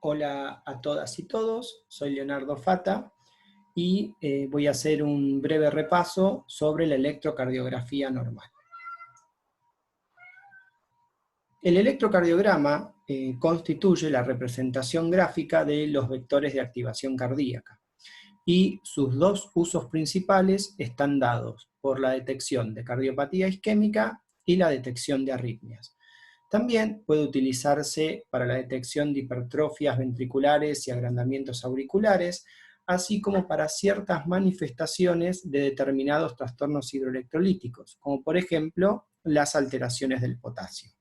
Hola a todas y todos, soy Leonardo Fata y voy a hacer un breve repaso sobre la electrocardiografía normal. El electrocardiograma constituye la representación gráfica de los vectores de activación cardíaca y sus dos usos principales están dados por la detección de cardiopatía isquémica y la detección de arritmias. También puede utilizarse para la detección de hipertrofias ventriculares y agrandamientos auriculares, así como para ciertas manifestaciones de determinados trastornos hidroelectrolíticos, como por ejemplo las alteraciones del potasio.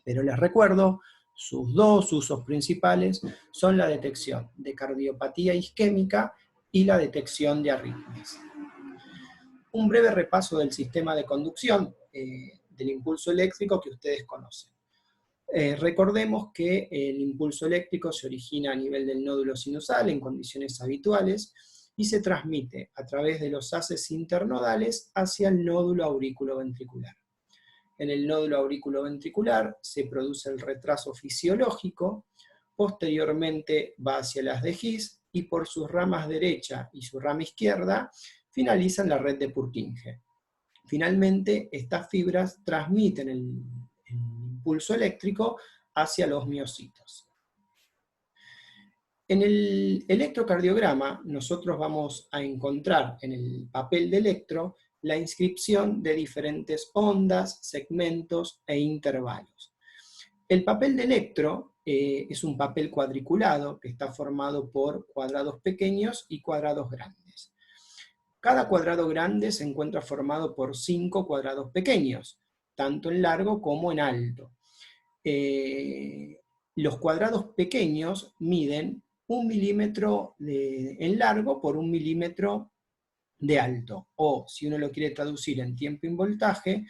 Pero les recuerdo, sus dos usos principales son la detección de cardiopatía isquémica y la detección de arritmias. Un breve repaso del sistema de conducción del impulso eléctrico que ustedes conocen. Recordemos que el impulso eléctrico se origina a nivel del nódulo sinusal en condiciones habituales y se transmite a través de los haces internodales hacia el nódulo aurículo-ventricular. En el nódulo aurículo-ventricular se produce el retraso fisiológico, posteriormente va hacia las de His y por sus ramas derecha y su rama izquierda finaliza en la red de Purkinje. Finalmente, estas fibras transmiten el impulso eléctrico hacia los miocitos. En el electrocardiograma nosotros vamos a encontrar en el papel de electro la inscripción de diferentes ondas, segmentos e intervalos. El papel de electro es un papel cuadriculado que está formado por cuadrados pequeños y cuadrados grandes. Cada cuadrado grande se encuentra formado por 5 cuadrados pequeños, tanto en largo como en alto. Los cuadrados pequeños miden 1 milímetro en largo por 1 milímetro de alto, o si uno lo quiere traducir en tiempo y en voltaje,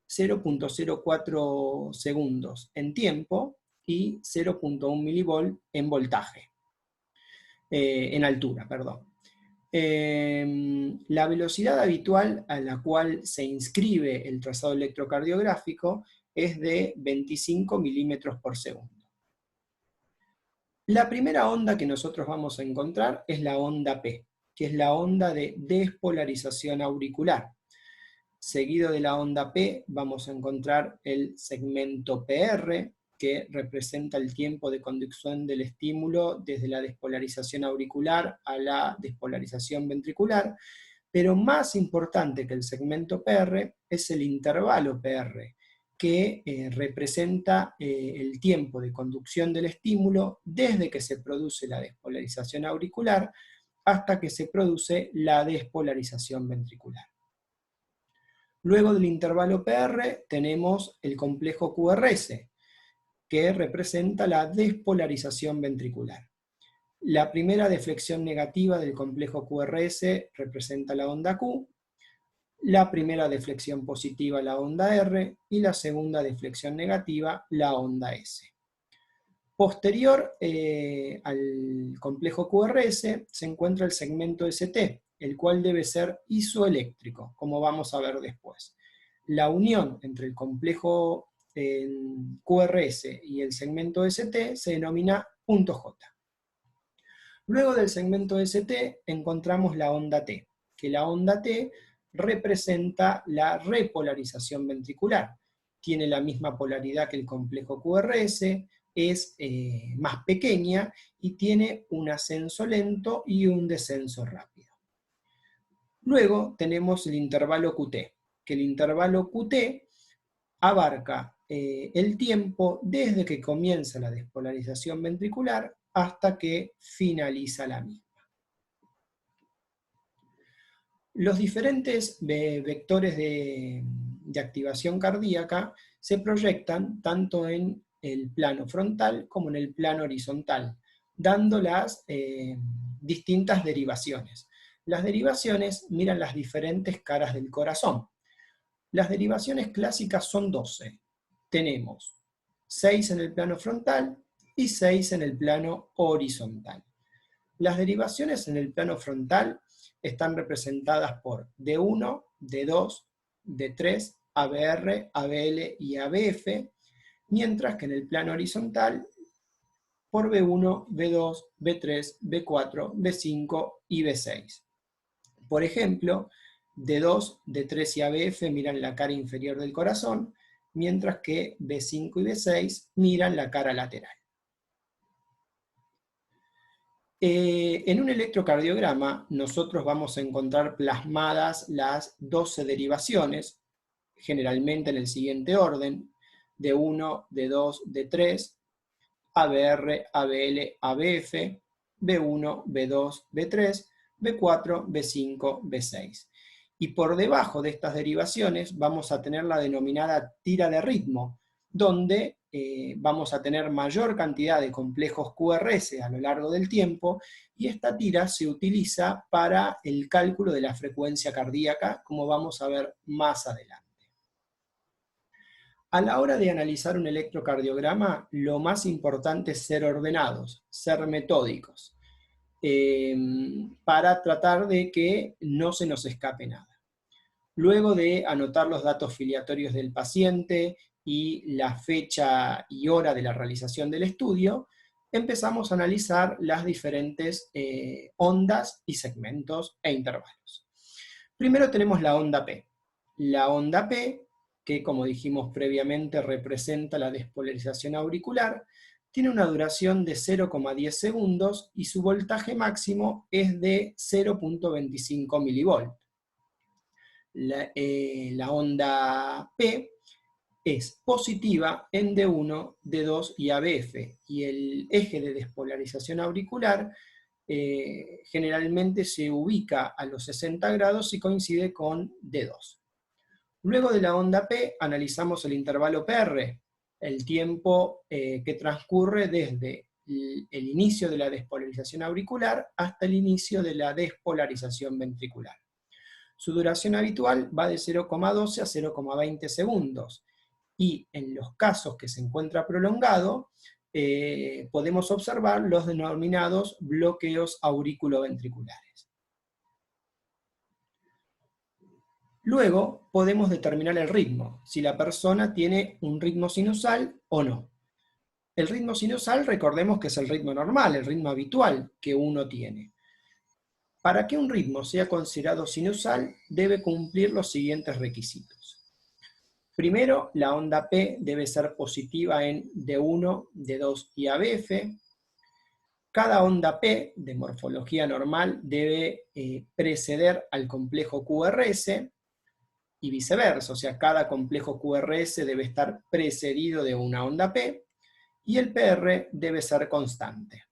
0.04 segundos en tiempo y 0.1 milivolt en voltaje, en altura, perdón. La velocidad habitual a la cual se inscribe el trazado electrocardiográfico es de 25 milímetros por segundo. La primera onda que nosotros vamos a encontrar es la onda P, que es la onda de despolarización auricular. Seguido de la onda P vamos a encontrar el segmento PR, que representa el tiempo de conducción del estímulo desde la despolarización auricular a la despolarización ventricular, pero más importante que el segmento PR es el intervalo PR, que representa el tiempo de conducción del estímulo desde que se produce la despolarización auricular hasta que se produce la despolarización ventricular. Luego del intervalo PR tenemos el complejo QRS, que representa la despolarización ventricular. La primera deflexión negativa del complejo QRS representa la onda Q, la primera deflexión positiva la onda R y la segunda deflexión negativa la onda S. Posterior al complejo QRS se encuentra el segmento ST, el cual debe ser isoeléctrico, como vamos a ver después. La unión entre el complejo QRS y el segmento ST se denomina punto J. Luego del segmento ST encontramos la onda T, que la onda T representa la repolarización ventricular. Tiene la misma polaridad que el complejo QRS, es más pequeña y tiene un ascenso lento y un descenso rápido. Luego tenemos el intervalo QT, que el intervalo QT abarca el tiempo desde que comienza la despolarización ventricular hasta que finaliza la misma. Los diferentes vectores de activación cardíaca se proyectan tanto en el plano frontal como en el plano horizontal, dando las distintas derivaciones. Las derivaciones miran las diferentes caras del corazón. Las derivaciones clásicas son 12. Tenemos 6 en el plano frontal y 6 en el plano horizontal. Las derivaciones en el plano frontal están representadas por D1, D2, D3, ABR, ABL y ABF, mientras que en el plano horizontal por B1, B2, B3, B4, B5 y B6. Por ejemplo, D2, D3 y ABF miran la cara inferior del corazón, mientras que B5 y B6 miran la cara lateral. En un electrocardiograma nosotros vamos a encontrar plasmadas las 12 derivaciones, generalmente en el siguiente orden: D1, D2, D3, ABR, ABL, ABF, B1, B2, B3, B4, B5, B6. Y por debajo de estas derivaciones vamos a tener la denominada tira de ritmo, donde vamos a tener mayor cantidad de complejos QRS a lo largo del tiempo, y esta tira se utiliza para el cálculo de la frecuencia cardíaca, como vamos a ver más adelante. A la hora de analizar un electrocardiograma, lo más importante es ser ordenados, ser metódicos, para tratar de que no se nos escape nada. Luego de anotar los datos filiatorios del paciente y la fecha y hora de la realización del estudio, empezamos a analizar las diferentes ondas y segmentos e intervalos. Primero tenemos la onda P. La onda P, que como dijimos previamente representa la despolarización auricular, tiene una duración de 0,10 segundos y su voltaje máximo es de 0,25 milivolt. La onda P es positiva en D1, D2 y ABF, y el eje de despolarización auricular generalmente se ubica a los 60 grados y coincide con D2. Luego de la onda P analizamos el intervalo PR, el tiempo que transcurre desde el inicio de la despolarización auricular hasta el inicio de la despolarización ventricular. Su duración habitual va de 0,12 a 0,20 segundos, y en los casos que se encuentra prolongado, podemos observar los denominados bloqueos auriculoventriculares. Luego podemos determinar el ritmo, si la persona tiene un ritmo sinusal o no. El ritmo sinusal, recordemos que es el ritmo normal, el ritmo habitual que uno tiene. Para que un ritmo sea considerado sinusal, debe cumplir los siguientes requisitos. Primero, la onda P debe ser positiva en D1, D2 y ABF. Cada onda P, de morfología normal, debe preceder al complejo QRS, y viceversa, o sea, cada complejo QRS debe estar precedido de una onda P, y el PR debe ser constante.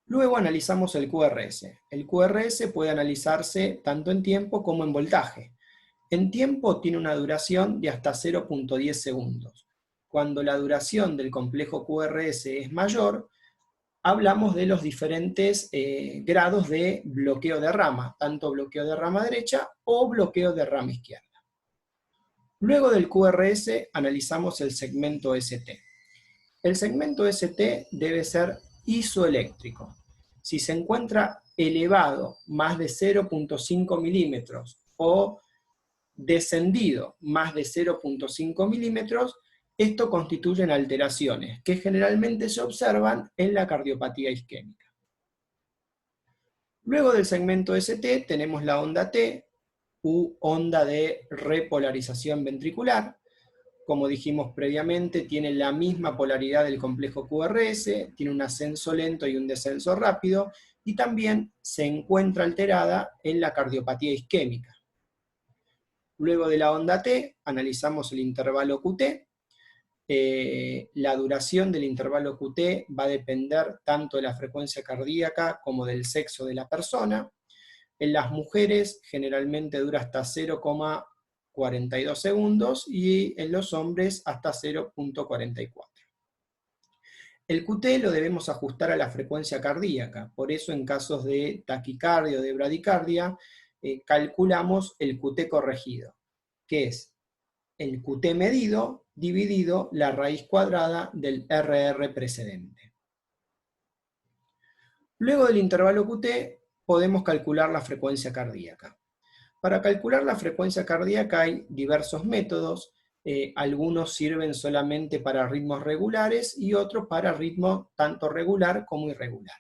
Luego analizamos el QRS. El QRS puede analizarse tanto en tiempo como en voltaje. En tiempo tiene una duración de hasta 0,10 segundos. Cuando la duración del complejo QRS es mayor, hablamos de los diferentes grados de bloqueo de rama, tanto bloqueo de rama derecha o bloqueo de rama izquierda. Luego del QRS analizamos el segmento ST. El segmento ST debe ser isoeléctrico. Si se encuentra elevado más de 0,5 milímetros o descendido más de 0,5 milímetros, esto constituyen alteraciones que generalmente se observan en la cardiopatía isquémica. Luego del segmento ST tenemos la onda T, u onda de repolarización ventricular. Como dijimos previamente, tiene la misma polaridad del complejo QRS, tiene un ascenso lento y un descenso rápido, y también se encuentra alterada en la cardiopatía isquémica. Luego de la onda T, analizamos el intervalo QT. La duración del intervalo QT va a depender tanto de la frecuencia cardíaca como del sexo de la persona. En las mujeres generalmente dura hasta 0,42 segundos y en los hombres hasta 0,44. El QT lo debemos ajustar a la frecuencia cardíaca, por eso en casos de taquicardia o de bradicardia calculamos el QT corregido, que es el QT medido dividido la raíz cuadrada del RR precedente. Luego del intervalo QT podemos calcular la frecuencia cardíaca. Para calcular la frecuencia cardíaca hay diversos métodos. algunos sirven solamente para ritmos regulares y otros para ritmo tanto regular como irregular.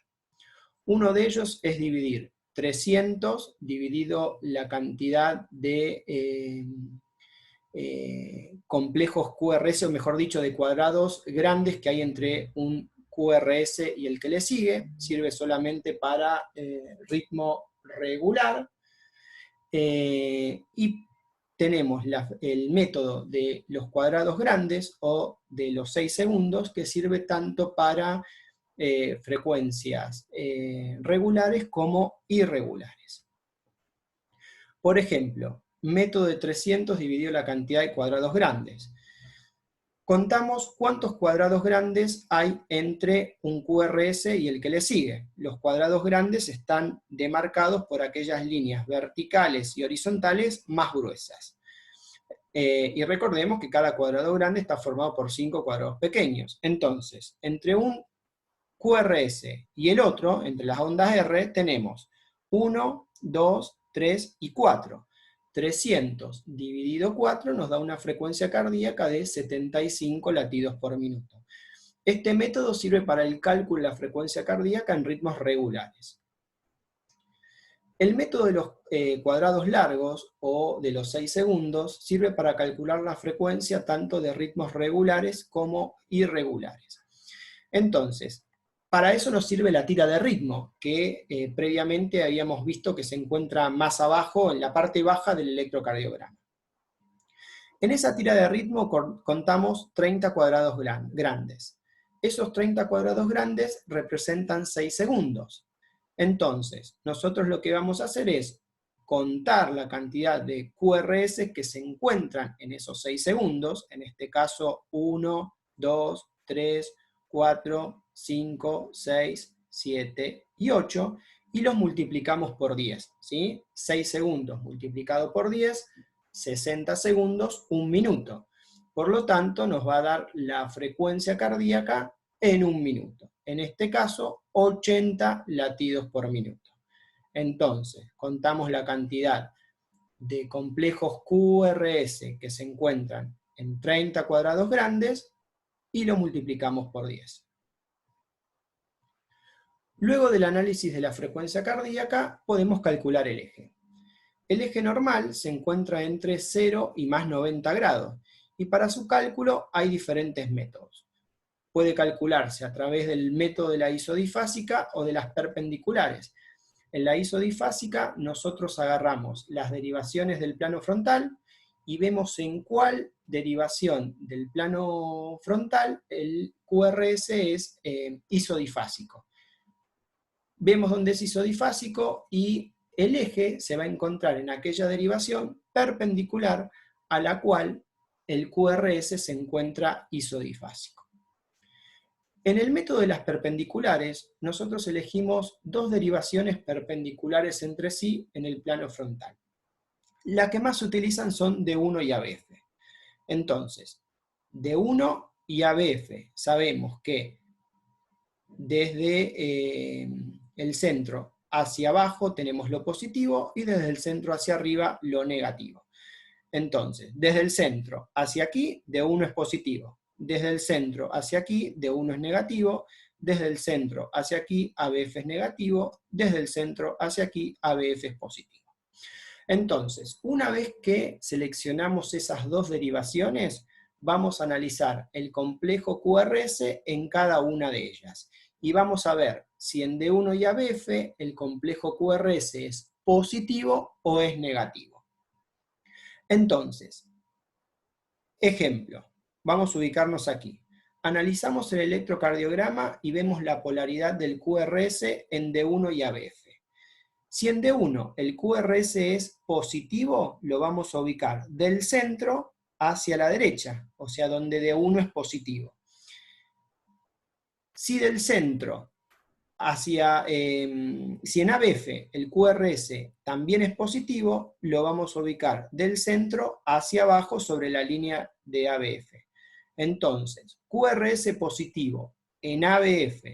Uno de ellos es dividir 300 dividido la cantidad de complejos QRS, o mejor dicho, de cuadrados grandes que hay entre un QRS y el que le sigue. Sirve solamente para ritmo regular. Y tenemos el método de los cuadrados grandes o de los 6 segundos, que sirve tanto para frecuencias regulares como irregulares. Por ejemplo, método de 300 dividido la cantidad de cuadrados grandes. Contamos cuántos cuadrados grandes hay entre un QRS y el que le sigue. Los cuadrados grandes están demarcados por aquellas líneas verticales y horizontales más gruesas. Y recordemos que cada cuadrado grande está formado por 5 cuadrados pequeños. Entonces, entre un QRS y el otro, entre las ondas R, tenemos 1, 2, 3 y 4. 300 dividido 4 nos da una frecuencia cardíaca de 75 latidos por minuto. Este método sirve para el cálculo de la frecuencia cardíaca en ritmos regulares. El método de los cuadrados largos o de los 6 segundos sirve para calcular la frecuencia tanto de ritmos regulares como irregulares. Entonces, para eso nos sirve la tira de ritmo, que previamente habíamos visto que se encuentra más abajo, en la parte baja del electrocardiograma. En esa tira de ritmo contamos 30 cuadrados grandes. Esos 30 cuadrados grandes representan 6 segundos. Entonces, nosotros lo que vamos a hacer es contar la cantidad de QRS que se encuentran en esos 6 segundos, en este caso 1, 2, 3, 4, 5, 6, 7 y 8, y los multiplicamos por 10, ¿sí? 6 segundos multiplicado por 10, 60 segundos, 1 minuto. Por lo tanto, nos va a dar la frecuencia cardíaca en 1 minuto. En este caso, 80 latidos por minuto. Entonces, contamos la cantidad de complejos QRS que se encuentran en 30 cuadrados grandes y lo multiplicamos por 10. Luego del análisis de la frecuencia cardíaca, podemos calcular el eje. El eje normal se encuentra entre 0 y más 90 grados, y para su cálculo hay diferentes métodos. Puede calcularse a través del método de la isodifásica o de las perpendiculares. En la isodifásica nosotros agarramos las derivaciones del plano frontal y vemos en cuál derivación del plano frontal el QRS es isodifásico. Vemos dónde es isodifásico y el eje se va a encontrar en aquella derivación perpendicular a la cual el QRS se encuentra isodifásico. En el método de las perpendiculares, nosotros elegimos dos derivaciones perpendiculares entre sí en el plano frontal. Las que más se utilizan son D1 y ABF. Entonces, D1 y ABF sabemos que desde el centro hacia abajo tenemos lo positivo y desde el centro hacia arriba lo negativo. Entonces, desde el centro hacia aquí, D1 es positivo. Desde el centro hacia aquí, D1 es negativo. Desde el centro hacia aquí, ABF es negativo. Desde el centro hacia aquí, ABF es positivo. Entonces, una vez que seleccionamos esas dos derivaciones, vamos a analizar el complejo QRS en cada una de ellas. Y vamos a ver si en D1 y ABF el complejo QRS es positivo o es negativo. Entonces, ejemplo, vamos a ubicarnos aquí. Analizamos el electrocardiograma y vemos la polaridad del QRS en D1 y ABF. Si en D1 el QRS es positivo, lo vamos a ubicar del centro hacia la derecha, o sea, donde D1 es positivo. Si del centro hacia, si en ABF el QRS también es positivo, lo vamos a ubicar del centro hacia abajo sobre la línea de ABF. Entonces, QRS positivo en ABF,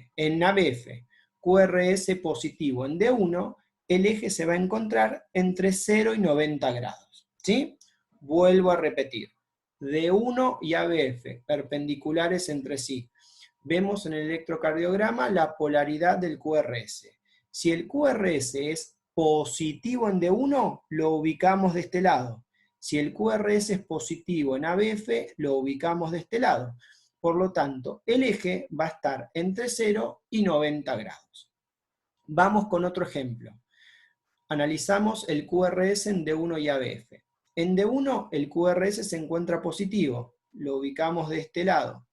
QRS positivo en D1, el eje se va a encontrar entre 0 y 90 grados. ¿Sí? Vuelvo a repetir. D1 y ABF, perpendiculares entre sí. Vemos en el electrocardiograma la polaridad del QRS. Si el QRS es positivo en D1, lo ubicamos de este lado. Si el QRS es positivo en ABF, lo ubicamos de este lado. Por lo tanto, el eje va a estar entre 0 y 90 grados. Vamos con otro ejemplo. Analizamos el QRS en D1 y ABF. En D1 el QRS se encuentra positivo, lo ubicamos de este lado.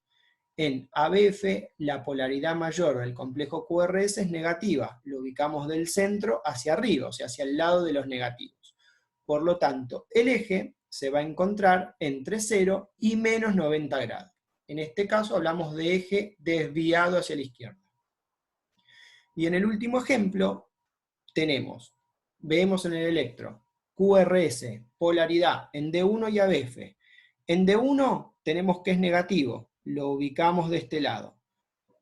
En ABF la polaridad mayor del complejo QRS es negativa, lo ubicamos del centro hacia arriba, o sea, hacia el lado de los negativos. Por lo tanto, el eje se va a encontrar entre 0 y menos 90 grados. En este caso hablamos de eje desviado hacia la izquierda. Y en el último ejemplo vemos en el electro, QRS, polaridad en D1 y ABF. En D1 tenemos que es negativo, lo ubicamos de este lado.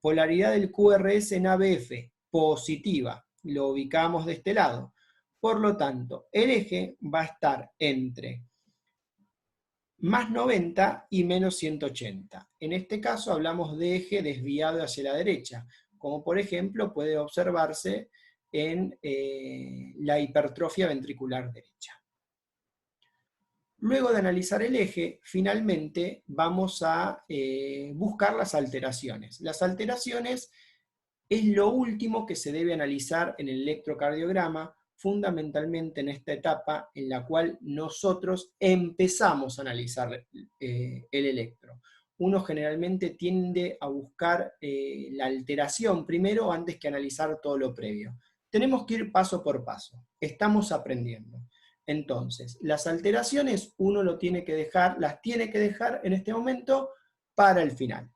Polaridad del QRS en ABF, positiva, lo ubicamos de este lado. Por lo tanto, el eje va a estar entre más 90 y menos 180. En este caso hablamos de eje desviado hacia la derecha, como por ejemplo puede observarse en la hipertrofia ventricular derecha. Luego de analizar el eje, finalmente vamos a buscar las alteraciones. Las alteraciones es lo último que se debe analizar en el electrocardiograma, fundamentalmente en esta etapa en la cual nosotros empezamos a analizar el electro. Uno generalmente tiende a buscar la alteración primero antes que analizar todo lo previo. Tenemos que ir paso por paso, estamos aprendiendo. Entonces, las alteraciones uno las tiene que dejar en este momento para el final.